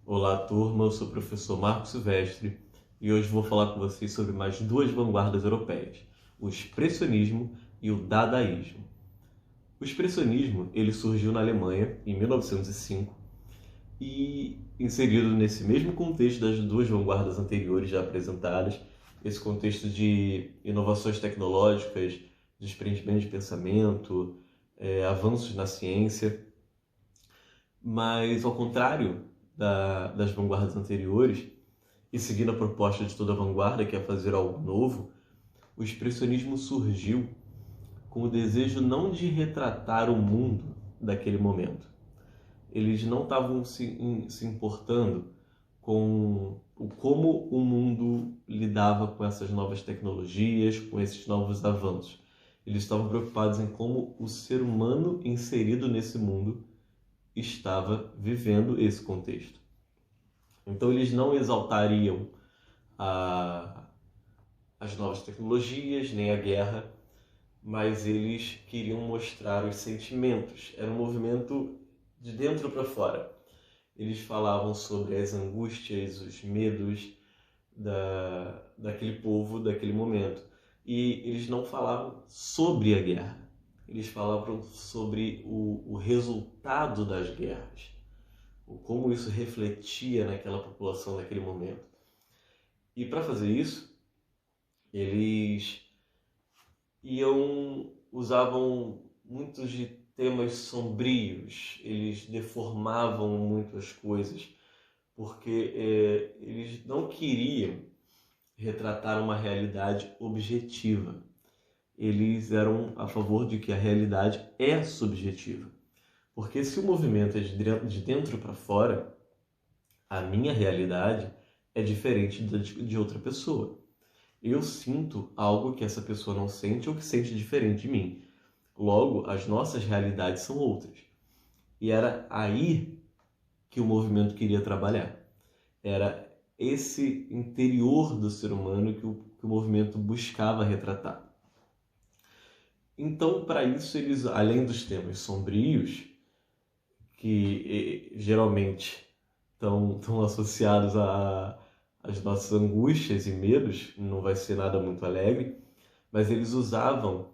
Olá, turma. Eu sou o professor Marco Silvestre e hoje vou falar com vocês sobre mais duas vanguardas europeias, o expressionismo e o dadaísmo. O expressionismo ele surgiu na Alemanha em 1905 e, inserido nesse mesmo contexto das duas vanguardas anteriores já apresentadas, esse contexto de inovações tecnológicas, desprendimento de pensamento, avanços na ciência. Mas, ao contrário das vanguardas anteriores, e seguindo a proposta de toda vanguarda, que é fazer algo novo, o expressionismo surgiu com o desejo não de retratar o mundo daquele momento. Eles não estavam se importando com como o mundo lidava com essas novas tecnologias, com esses novos avanços. Eles estavam preocupados em como o ser humano inserido nesse mundo estava vivendo esse contexto. Então eles não exaltariam a, as novas tecnologias, nem a guerra, mas eles queriam mostrar os sentimentos. Era um movimento de dentro para fora. Eles falavam sobre as angústias, os medos daquele povo, daquele momento. E eles não falavam sobre a guerra. Eles falavam sobre o resultado das guerras, como isso refletia naquela população naquele momento. E para fazer isso, eles usavam muitos de temas sombrios, eles deformavam muito as coisas, porque eles não queriam retratar uma realidade objetiva. Eles eram a favor de que a realidade é subjetiva. Porque se o movimento é de dentro para fora, a minha realidade é diferente de outra pessoa. Eu sinto algo que essa pessoa não sente ou que sente diferente de mim. Logo, as nossas realidades são outras. E era aí que o movimento queria trabalhar. Era esse interior do ser humano que o movimento buscava retratar. Então, para isso, eles, além dos temas sombrios, que geralmente estão associados às nossas angústias e medos, não vai ser nada muito alegre, mas eles usavam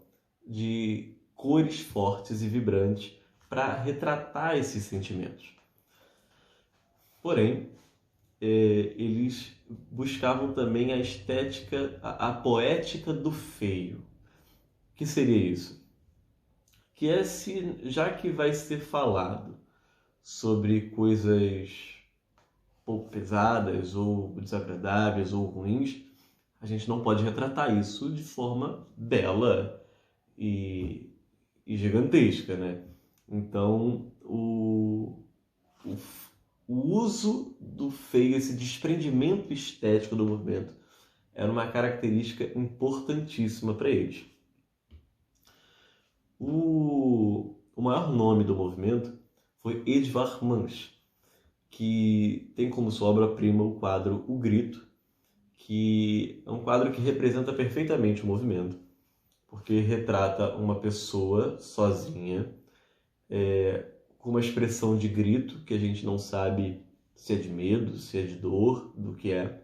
de cores fortes e vibrantes para retratar esses sentimentos. Porém, eles buscavam também a estética, a poética do feio. O que seria isso? Que é já que vai ser falado sobre coisas pouco pesadas ou desagradáveis ou ruins, a gente não pode retratar isso de forma bela e gigantesca, né? Então, o, o uso do feio, esse desprendimento estético do movimento, era uma característica importantíssima para eles. O maior nome do movimento foi Edvard Munch, que tem como sua obra-prima o quadro O Grito, que é um quadro que representa perfeitamente o movimento, porque retrata uma pessoa sozinha, com uma expressão de grito que a gente não sabe se é de medo, se é de dor, do que é,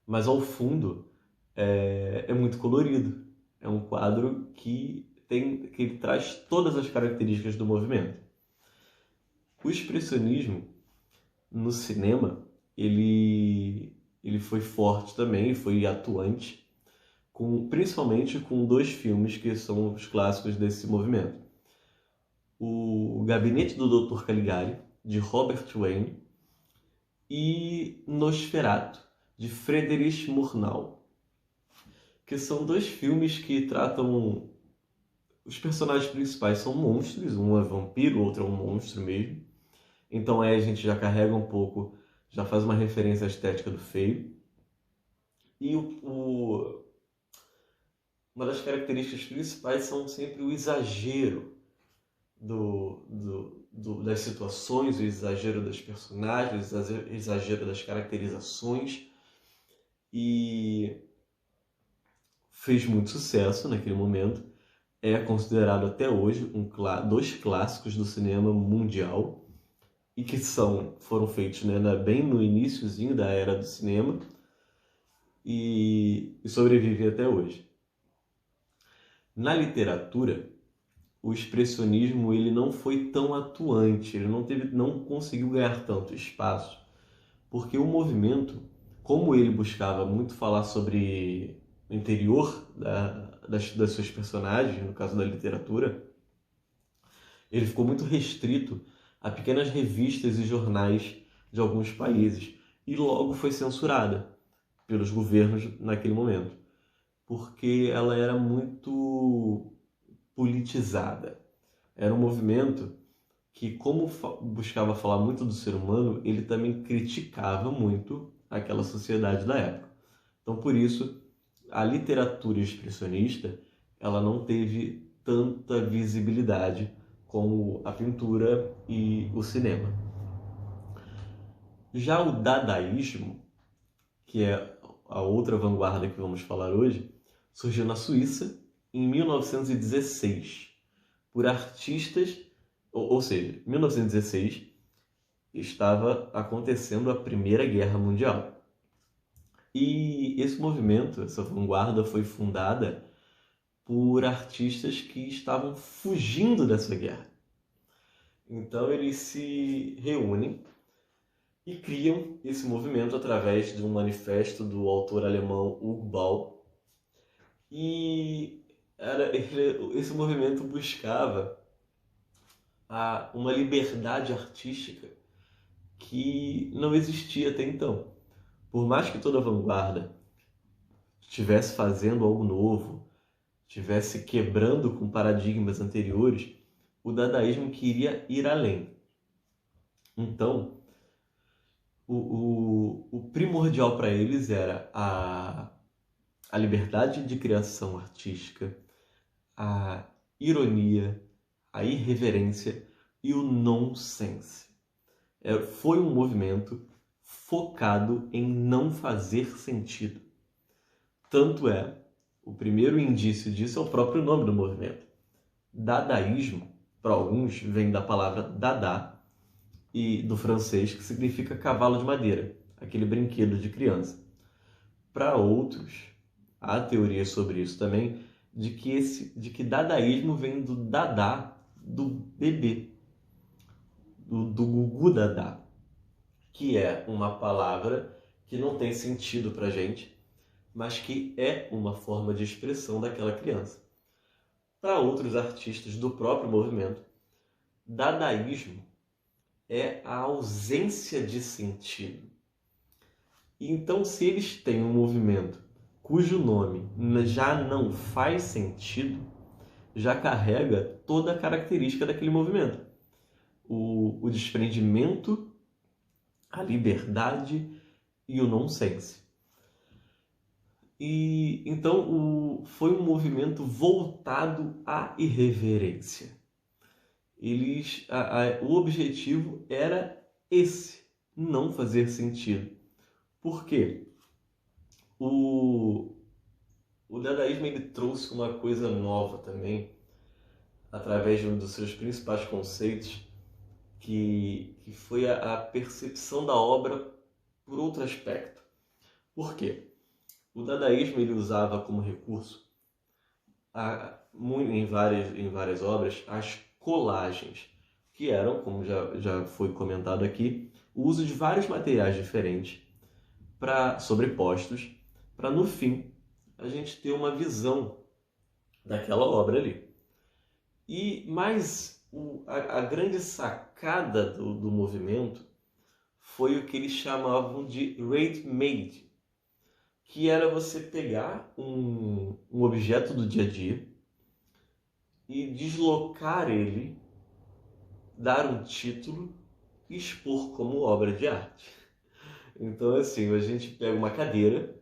mas ao fundo é muito colorido. É um quadro que ele traz todas as características do movimento. O expressionismo no cinema, ele foi forte também, foi atuante, principalmente com dois filmes que são os clássicos desse movimento. O Gabinete do Dr. Caligari, de Robert Wayne, e Nosferatu, de Friedrich Murnau, que são dois filmes que tratam... Os personagens principais são monstros, um é vampiro, o outro é um monstro mesmo. Então a gente já carrega um pouco, já faz uma referência à estética do feio. E uma das características principais são sempre o exagero das situações, o exagero das personagens, o exagero das caracterizações. E fez muito sucesso naquele momento. É considerado até hoje dos clássicos do cinema mundial. e que foram feitos, né, bem no iniciozinho da era do cinema e sobrevivem até hoje. Na literatura, o expressionismo ele não foi tão atuante, ele não conseguiu ganhar tanto espaço, porque o movimento, como ele buscava muito falar sobre o interior das suas personagens, no caso da literatura, ele ficou muito restrito a pequenas revistas e jornais de alguns países e logo foi censurada pelos governos naquele momento, porque ela era muito politizada. Era um movimento que, como buscava falar muito do ser humano, ele também criticava muito aquela sociedade da época. Então, por isso, a literatura expressionista ela não teve tanta visibilidade como a pintura e o cinema. Já o dadaísmo, que é a outra vanguarda que vamos falar hoje, surgiu na Suíça em 1916 por artistas, ou seja, em 1916 estava acontecendo a Primeira Guerra Mundial. E esse movimento, essa vanguarda foi fundada por artistas que estavam fugindo dessa guerra. Então eles se reúnem e criam esse movimento através de um manifesto do autor alemão Hugo Ball. E esse movimento buscava uma liberdade artística que não existia até então. Por mais que toda vanguarda estivesse fazendo algo novo, estivesse quebrando com paradigmas anteriores, o dadaísmo queria ir além. Então, o primordial para eles era a liberdade de criação artística, a ironia, a irreverência e o nonsense. Foi um movimento focado em não fazer sentido. Tanto é, o primeiro indício disso é o próprio nome do movimento. Dadaísmo, para alguns, vem da palavra dada, e do francês, que significa cavalo de madeira, aquele brinquedo de criança. Para outros, há teorias sobre isso também, de que dadaísmo vem do dadá do bebê, do gugu dadá, que é uma palavra que não tem sentido para a gente, mas que é uma forma de expressão daquela criança. Para outros artistas do próprio movimento, dadaísmo é a ausência de sentido. Então, se eles têm um movimento cujo nome já não faz sentido, já carrega toda a característica daquele movimento. O desprendimento, a liberdade e o nonsense. E então foi um movimento voltado à irreverência. O objetivo era esse, não fazer sentido. Por quê? O dadaísmo ele trouxe uma coisa nova também, através de um dos seus principais conceitos, que foi a percepção da obra por outro aspecto. Por quê? O dadaísmo ele usava como recurso, em várias obras, as colagens, que eram, como já foi comentado aqui, o uso de vários materiais diferentes sobrepostos, para no fim a gente ter uma visão daquela obra ali. Mas a grande sacada do movimento foi o que eles chamavam de ready-made, que era você pegar um objeto do dia a dia e deslocar ele, dar um título e expor como obra de arte. Então, assim, a gente pega uma cadeira,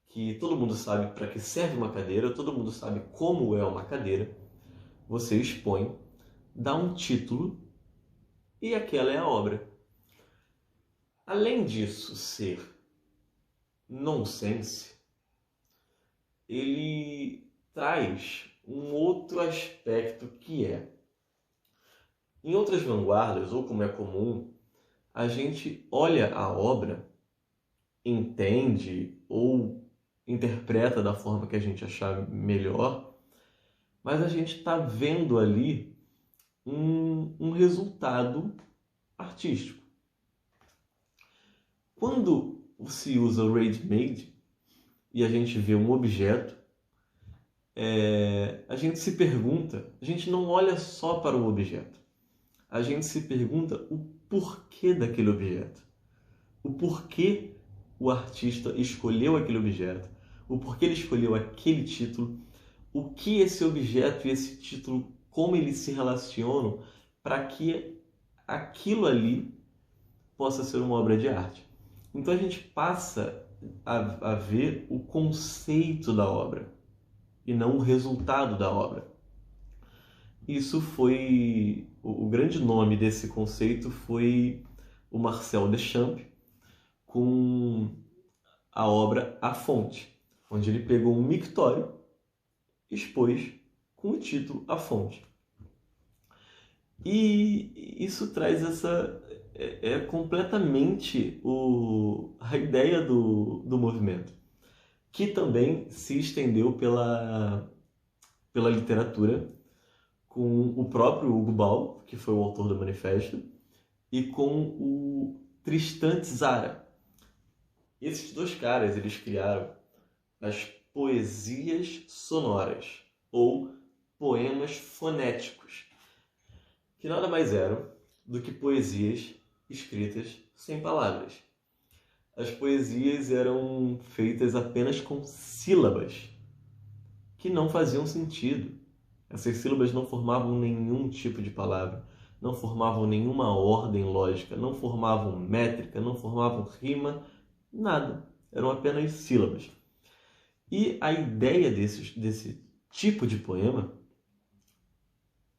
que todo mundo sabe para que serve uma cadeira, todo mundo sabe como é uma cadeira, você expõe, dá um título e aquela é a obra. Além disso ser nonsense, ele traz um outro aspecto que é Em outras vanguardas, ou como é comum, a gente olha a obra, entende ou interpreta da forma que a gente achar melhor, mas a gente está vendo ali um resultado artístico. Quando se usa o ready-made e a gente vê um objeto, a gente se pergunta, a gente não olha só para o objeto, a gente se pergunta o porquê daquele objeto, o porquê o artista escolheu aquele objeto, o porquê ele escolheu aquele título, o que esse objeto e esse título, como eles se relacionam para que aquilo ali possa ser uma obra de arte. Então a gente passa a ver o conceito da obra e não o resultado da obra. Isso foi... O grande nome desse conceito foi o Marcel Duchamp, com a obra A Fonte, onde ele pegou um mictório e expôs com o título A Fonte. E isso traz essa... completamente a ideia do movimento, que também se estendeu pela literatura, com o próprio Hugo Ball, que foi o autor do manifesto, e com o Tristan Tzara. Esses dois caras, eles criaram as poesias sonoras, ou poemas fonéticos, que nada mais eram do que poesias escritas sem palavras. As poesias eram feitas apenas com sílabas, que não faziam sentido. Essas sílabas não formavam nenhum tipo de palavra, não formavam nenhuma ordem lógica, não formavam métrica, não formavam rima, nada. Eram apenas sílabas. E a ideia desse tipo de poema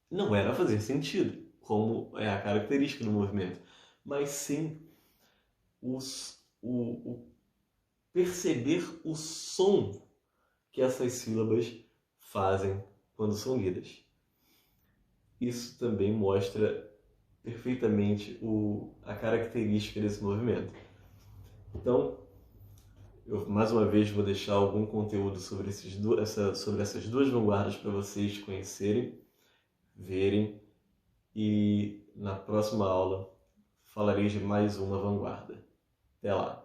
não era fazer sentido, como é a característica do movimento, mas sim o perceber o som que essas sílabas fazem quando são lidas. Isso também mostra perfeitamente a característica desse movimento. Então, eu mais uma vez vou deixar algum conteúdo sobre essas duas vanguardas para vocês conhecerem, verem, e na próxima aula falarei de mais uma vanguarda. Até lá!